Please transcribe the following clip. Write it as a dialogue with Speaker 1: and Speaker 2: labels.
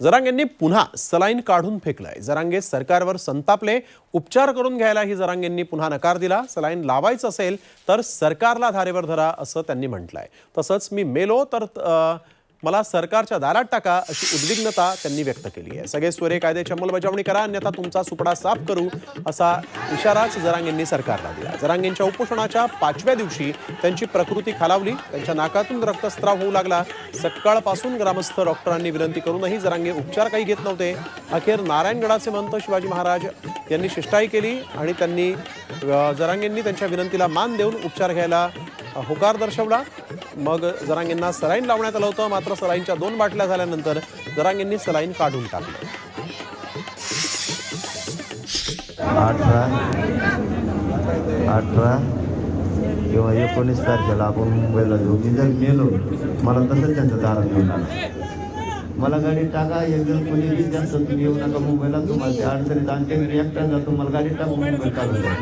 Speaker 1: जरांगेंनी पुन्हा सलाईन काढून फेकलाय। जरांगे सरकारवर संतापले। उपचार करून घ्यायलाही जरांगेंनी पुन्हा नकार दिला। सलाईन लावायचं असेल तर सरकारला धारेवर धरा असं त्यांनी म्हटलंय। तसंच मी मेलो तर मला सरकारच्या दारात टाका अशी उद्विग्नता त्यांनी व्यक्त केली आहे। सगळे स्वरे कायद्याची अंमलबजावणी करा अन्यथा तुमचा सुपडा साफ करू असा इशाराच जरांगेंनी सरकारला दिला। जरांगेंच्या उपोषणाच्या 5व्या दिवशी त्यांची प्रकृती खालावली। त्यांच्या नाकातून रक्तस्राव होऊ लागला। सकाळपासून ग्रामस्थ डॉक्टरांनी विनंती करूनही जरांगे उपचार काही घेत नव्हते। अखेर नारायणगडाचे महंत शिवाजी महाराज यांनी शिष्टाई केली आणि त्यांनी जरांगेंनी त्यांच्या विनंतीला मान देऊन उपचार घ्यायला होकार दर्शवला। मग जरांगेंना सलाईन लावण्यात आलं होतं, मात्र सलाईनच्या 2 बाटल्या झाल्यानंतर जरांगेंनी सलाईन काढून टाकलं।
Speaker 2: 18 किंवा 19 तारखेला आपण मुंबईला जाऊ। मी जर गेलो मला तसंच त्यांचं दारात घेऊन आलं। मला गाडी टाका, एकदम कोणी जास्त तुम्ही येऊ नका मुंबईला, तुम्हाला अडचणीत आणते, मी एकटा जातो, मला गाडी टाकून मुंबईत काढून द्या।